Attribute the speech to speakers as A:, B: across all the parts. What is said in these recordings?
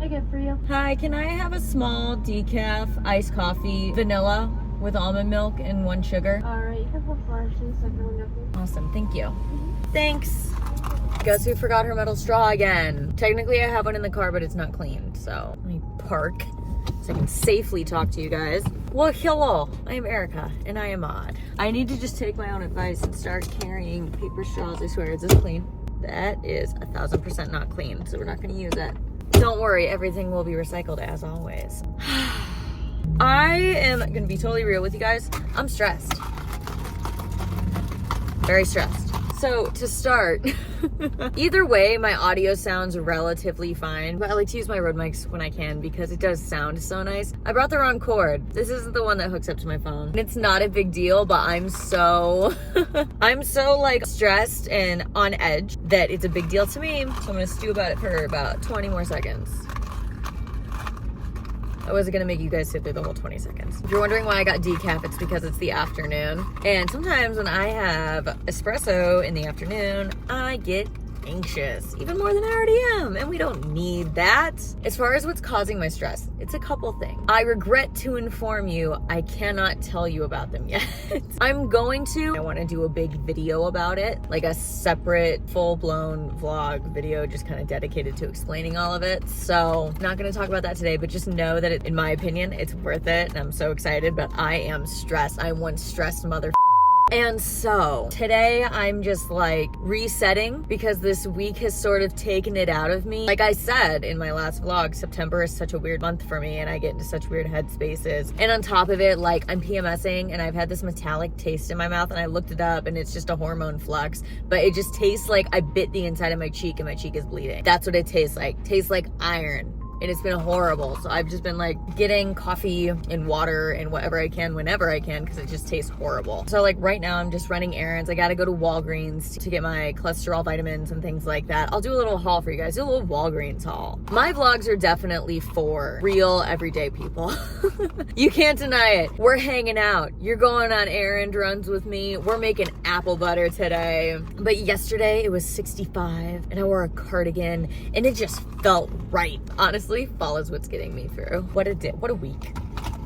A: I get for you.
B: Hi, can I have a small decaf iced coffee, vanilla with almond milk and 1 sugar?
A: Alright, you can put first and second one up.
B: Awesome, thank you. Thanks. Guess who forgot her metal straw again? Technically I have one in the car, but it's not clean, so let me park so I can safely talk to you guys. Well, hello, I am Erica, and I am odd. I need to just take my own advice and start carrying paper straws. I swear, is this clean? That is 1000% not clean, so we're not gonna use it. Don't worry, everything will be recycled as always. I am gonna be totally real with you guys. I'm stressed. Very stressed. So to start, either way, my audio sounds relatively fine, but I like to use my Rode mics when I can because it does sound so nice. I brought the wrong cord. This isn't the one that hooks up to my phone. And it's not a big deal, but I'm so, I'm so like stressed and on edge that it's a big deal to me. So I'm gonna stew about it for about 20 more seconds. I wasn't gonna make you guys sit through the whole 20 seconds. If you're wondering why I got decaf, it's because it's the afternoon. And sometimes when I have espresso in the afternoon, I get anxious, even more than I already am, and we don't need that. As far as what's causing my stress, it's a couple things. I regret to inform you, I cannot tell you about them yet. I'm going to. I want to do a big video about it, like a separate full-blown vlog video just kind of dedicated to explaining all of it. So I'm not going to talk about that today, but just know that in my opinion, it's worth it, and I'm so excited, but I am stressed. I'm one stressed mother. And so today I'm just like resetting because this week has sort of taken it out of me. Like I said in my last vlog, September is such a weird month for me and I get into such weird headspaces. And on top of it, like I'm PMSing and I've had this metallic taste in my mouth and I looked it up and it's just a hormone flux, but it just tastes like I bit the inside of my cheek and my cheek is bleeding. That's what it tastes like. Tastes like iron. And it's been horrible. So I've just been like getting coffee and water and whatever I can whenever I can because it just tastes horrible. So like right now I'm just running errands. I gotta go to Walgreens to get my cholesterol vitamins and things like that. I'll do a little haul for you guys, do a little Walgreens haul. My vlogs are definitely for real everyday people. You can't deny it. We're hanging out. You're going on errand runs with me. We're making apple butter today. But yesterday it was 65 and I wore a cardigan and it just felt right. Honestly, fall is what's getting me through. What a day, what a week.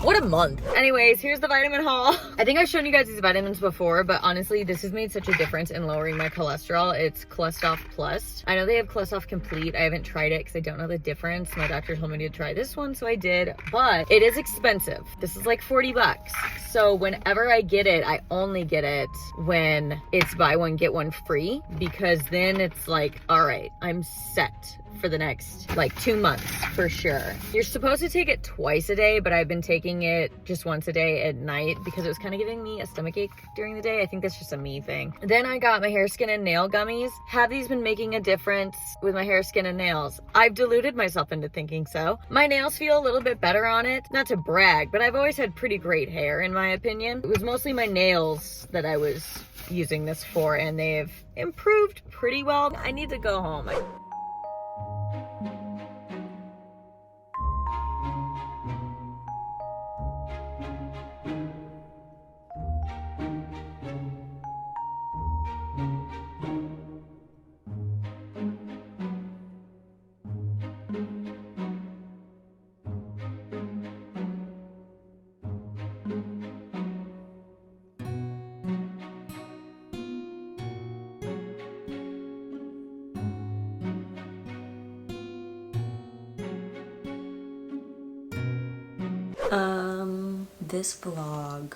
B: What a month. Anyways, here's the vitamin haul. I think I've shown you guys these vitamins before, but honestly, this has made such a difference in lowering my cholesterol. It's Cholesterol Plus. I know they have Cholesterol Complete. I haven't tried it because I don't know the difference. My doctor told me to try this one, so I did, but it is expensive. This is like 40 bucks. So whenever I get it, I only get it when it's buy one, get one free, because then it's like, all right, I'm set for the next like 2 months for sure. You're supposed to take it twice a day, but I've been taking it just once a day at night because it was kind of giving me a stomachache during the day. I think that's just a me thing. Then I got my hair, skin, and nail gummies. Have these been making a difference with my hair, skin, and nails? I've deluded myself into thinking so. My nails feel a little bit better on it. Not to brag, but I've always had pretty great hair in my opinion. It was mostly my nails that I was using this for, and they've improved pretty well. I need to go home. This vlog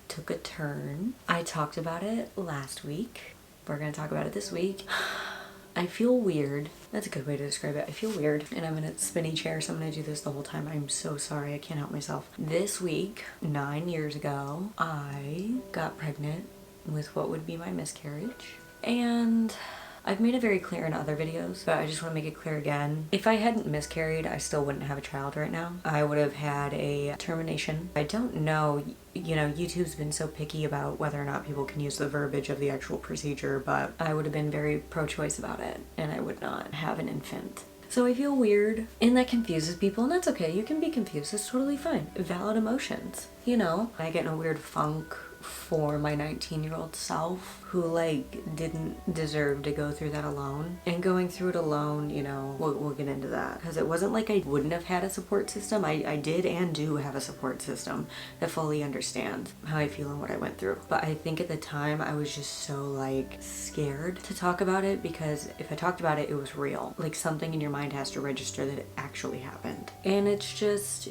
B: took a turn. I talked about it last week. We're gonna talk about it this week. I feel weird. That's a good way to describe it. I feel weird and I'm in a spinny chair, so I'm gonna do this the whole time. I'm so sorry, I can't help myself. This week, 9 years ago, I got pregnant with what would be my miscarriage. And I've made it very clear in other videos, but I just want to make it clear again. If I hadn't miscarried, I still wouldn't have a child right now. I would have had a termination. I don't know, you know, YouTube's been so picky about whether or not people can use the verbiage of the actual procedure, but I would have been very pro-choice about it, and I would not have an infant. So I feel weird, and that confuses people, and that's okay. You can be confused, it's totally fine. Valid emotions, you know? I get in a weird funk
C: for my 19-year-old self who like didn't deserve to go through that alone. And going through it alone, you know, we'll get into that, because it wasn't like I wouldn't have had a support system. I did and do have a support system that fully understands how I feel and what I went through. But I think at the time I was just so like scared to talk about it, because if I talked about it, it was real. Like something in your mind has to register that it actually happened. And it's just,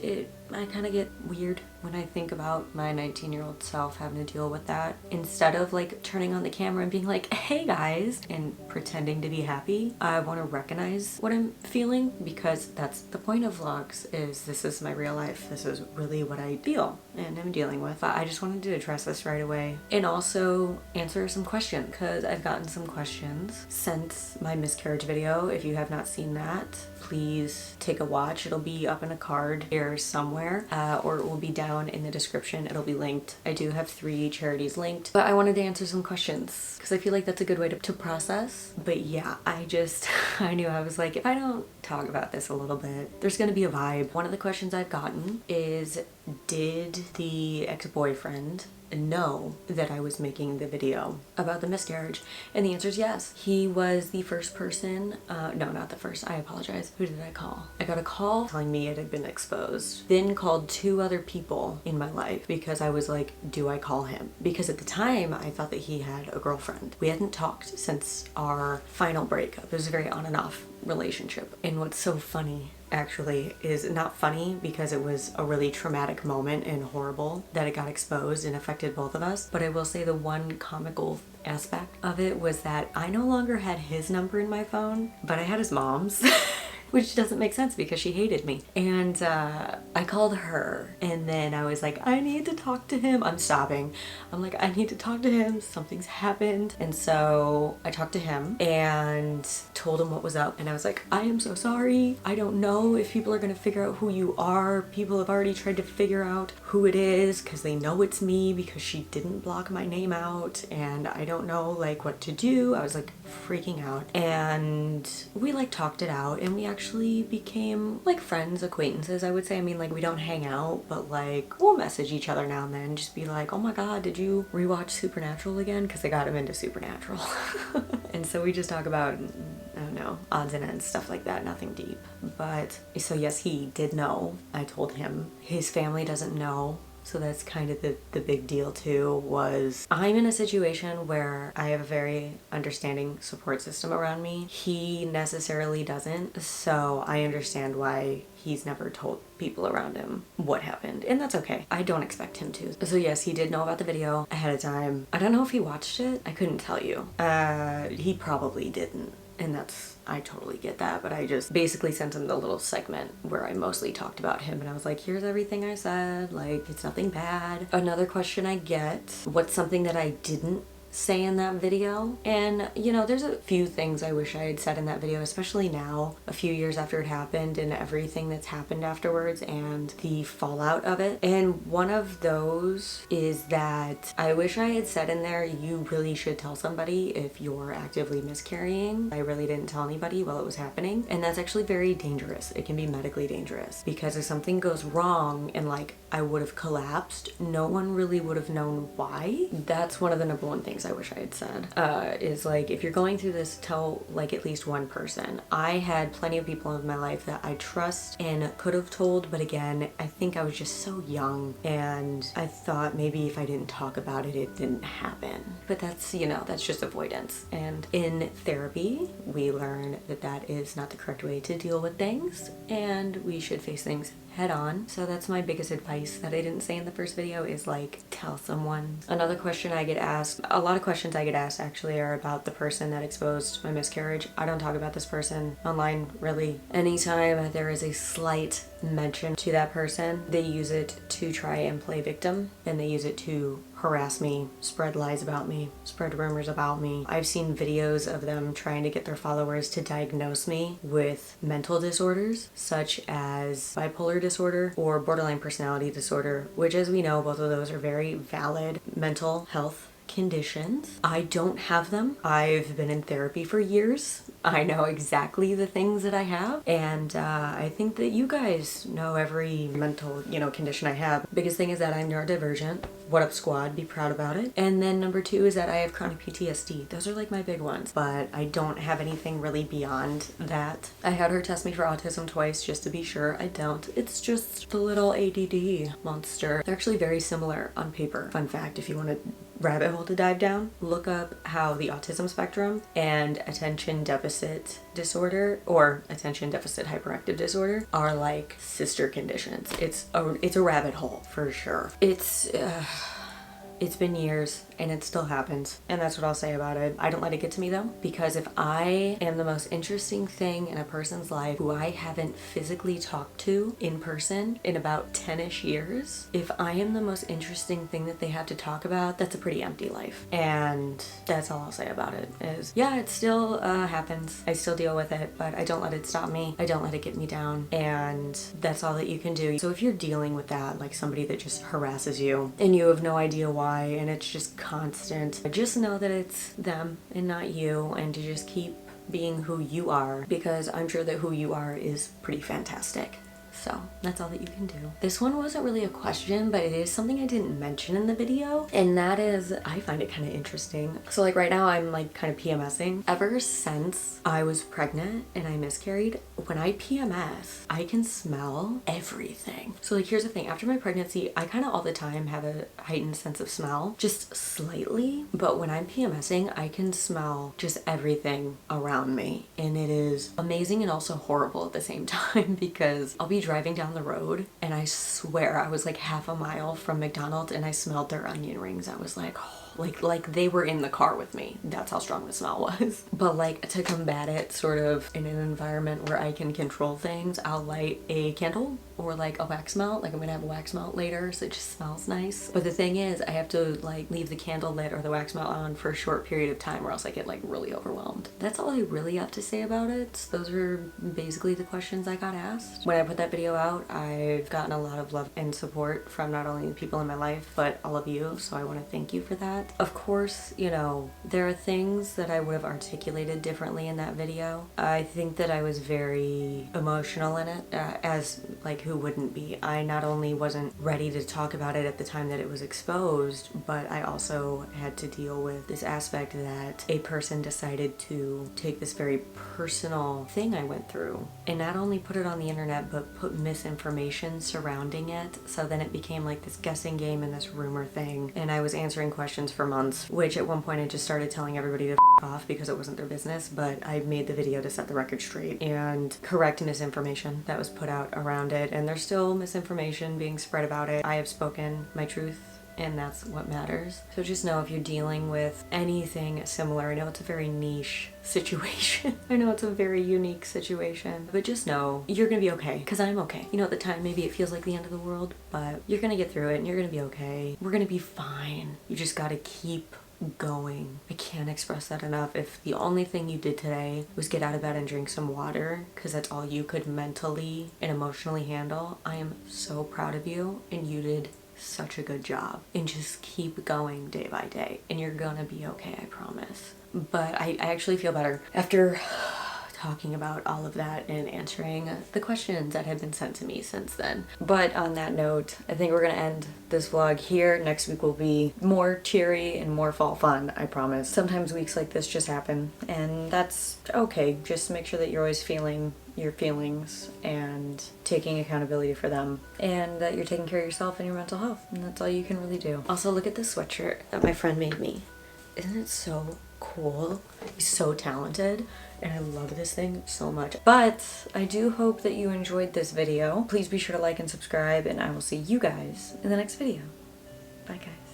C: I kind of get weird when I think about my 19-year-old self having to deal with that. Instead of like turning on the camera and being like, hey guys, and pretending to be happy, I want to recognize what I'm feeling, because that's the point of vlogs, is this is my real life. This is really what I feel and I'm dealing with. But I just wanted to address this right away and also answer some questions, because I've gotten some questions since my miscarriage video. If you have not seen that, please take a watch. It'll be up in a card here somewhere, or it will be down in the description. It'll be linked. I do have 3 charities linked, but I wanted to answer some questions because I feel like that's a good way to process. But yeah, I knew, I was like, if I don't talk about this a little bit, there's gonna be a vibe. One of the questions I've gotten is, did the ex-boyfriend know that I was making the video about the miscarriage? And the answer is yes. He was the first person, no, not the first, I apologize. Who did I call? I got a call telling me it had been exposed. Then called 2 other people in my life, because I was like, do I call him? Because at the time I thought that he had a girlfriend. We hadn't talked since our final breakup. It was a very on and off relationship. And what's so funny actually is, not funny because it was a really traumatic moment and horrible that it got exposed and affected both of us, but I will say the one comical aspect of it was that I no longer had his number in my phone, but I had his mom's. Which doesn't make sense because she hated me. And I called her, and then I was like, I need to talk to him. I'm sobbing. I'm like, I need to talk to him. Something's happened. And so I talked to him and told him what was up. And I was like, I am so sorry. I don't know if people are gonna figure out who you are. People have already tried to figure out who it is because they know it's me, because she didn't block my name out, and I don't know like what to do. I was like freaking out, and we like talked it out, and we actually became like friends, acquaintances, I would say. I mean, like, we don't hang out, but like we'll message each other now and then, just be like, oh my god, did you rewatch Supernatural again? Because I got him into Supernatural. And so we just talk about, I don't know, odds and ends, stuff like that, nothing deep. But so yes, he did know. I told him. His family doesn't know. So that's kind of the big deal too, was I'm in a situation where I have a very understanding support system around me. He necessarily doesn't, so I understand why he's never told people around him what happened, and that's okay. I don't expect him to. So yes, he did know about the video ahead of time. I don't know if he watched it. I couldn't tell you. He probably didn't. And I totally get that, but I just basically sent him the little segment where I mostly talked about him, and I was like, here's everything I said, like, it's nothing bad. Another question I get, what's something that I didn't say in that video? And you know, there's a few things I wish I had said in that video, especially now, a few years after it happened, and everything that's happened afterwards and the fallout of it. And one of those is that I wish I had said in there, you really should tell somebody if you're actively miscarrying. I really didn't tell anybody while it was happening, and that's actually very dangerous. It can be medically dangerous, because if something goes wrong and like I would have collapsed, no one really would have known why. That's one of the number one things I wish I had said, is like, if you're going through this, tell like at least one person. I had plenty of people in my life that I trust and could have told, but again, I think I was just so young, and I thought maybe if I didn't talk about it, it didn't happen. But that's, you know, that's just avoidance. And in therapy, we learn that that is not the correct way to deal with things, and we should face things head on. So that's my biggest advice that I didn't say in the first video, is like, tell someone. Another question I get asked, a lot of questions I get asked actually, are about the person that exposed my miscarriage. I don't talk about this person online really. Anytime there is a slight mention to that person, they use it to try and play victim, and they use it to harass me, spread lies about me, spread rumors about me. I've seen videos of them trying to get their followers to diagnose me with mental disorders, such as bipolar disorder or borderline personality disorder, which, as we know, both of those are very valid mental health conditions. I don't have them. I've been in therapy for years. I know exactly the things that I have, and I think that you guys know every mental, condition I have. Biggest thing is that I'm neurodivergent. What up, squad? Be proud about it. And then number 2 is that I have chronic PTSD. Those are like my big ones, but I don't have anything really beyond that. I had her test me for autism twice just to be sure. I don't. It's just the little ADD monster. They're actually very similar on paper. Fun fact, if you want to rabbit hole to dive down, look up how the autism spectrum and attention deficit disorder or attention deficit hyperactive disorder are like sister conditions. It's a rabbit hole for sure. It's been years and it still happens, and that's what I'll say about it. I don't let it get to me though, because if I am the most interesting thing in a person's life who I haven't physically talked to in person in about 10-ish years, if I am the most interesting thing that they have to talk about, that's a pretty empty life. And that's all I'll say about it is, yeah, it still happens. I still deal with it, but I don't let it stop me. I don't let it get me down, and that's all that you can do. So if you're dealing with that, like somebody that just harasses you and you have no idea why, and it's just constant, just know that it's them and not you, and to just keep being who you are, because I'm sure that who you are is pretty fantastic. So that's all that you can do. This one wasn't really a question, but it is something I didn't mention in the video, and that is, I find it kind of interesting. So like right now I'm like kind of PMSing. Ever since I was pregnant and I miscarried, when I PMS, I can smell everything. So like here's the thing, after my pregnancy, I kind of all the time have a heightened sense of smell, just slightly, but when I'm PMSing, I can smell just everything around me, and it is amazing and also horrible at the same time, because I'll be driving down the road and I swear I was like half a mile from McDonald's and I smelled their onion rings. I was like, oh, like they were in the car with me. That's how strong the smell was. But like to combat it sort of in an environment where I can control things, I'll light a candle or like a wax melt. Like I'm gonna have a wax melt later, so it just smells nice. But the thing is, I have to like leave the candle lit or the wax melt on for a short period of time, or else I get like really overwhelmed. That's all I really have to say about it. Those are basically the questions I got asked. When I put that video out, I've gotten a lot of love and support from not only the people in my life, but all of you, so I want to thank you for that. Of course, there are things that I would have articulated differently in that video. I think that I was very emotional in it, as like who wouldn't be. I not only wasn't ready to talk about it at the time that it was exposed, but I also had to deal with this aspect that a person decided to take this very personal thing I went through and not only put it on the internet, but put misinformation surrounding it. So then it became like this guessing game and this rumor thing, and I was answering questions for months, which at one point I just started telling everybody to f off because it wasn't their business. But I made the video to set the record straight and correct misinformation that was put out around it, and there's still misinformation being spread about it. I have spoken my truth, and that's what matters. So just know, if you're dealing with anything similar, I know it's a very niche situation. I know it's a very unique situation, but just know you're gonna be okay, because I'm okay. At the time maybe it feels like the end of the world, but you're gonna get through it and you're gonna be okay. We're gonna be fine. You just gotta keep going. I can't express that enough. If the only thing you did today was get out of bed and drink some water, because that's all you could mentally and emotionally handle, I am so proud of you, and you did such a good job. And just keep going day by day, and you're gonna be okay, I promise. But I actually feel better after talking about all of that and answering the questions that have been sent to me since then. But on that note, I think we're gonna end this vlog here. Next week will be more cheery and more fall fun, I promise. Sometimes weeks like this just happen, and that's okay. Just make sure that you're always feeling your feelings and taking accountability for them, and that you're taking care of yourself and your mental health, and that's all you can really do. Also, look at this sweatshirt that my friend made me. Isn't it so cool? He's so talented, and I love this thing so much. But I do hope that you enjoyed this video. Please be sure to like and subscribe, and I will see you guys in the next video. Bye guys.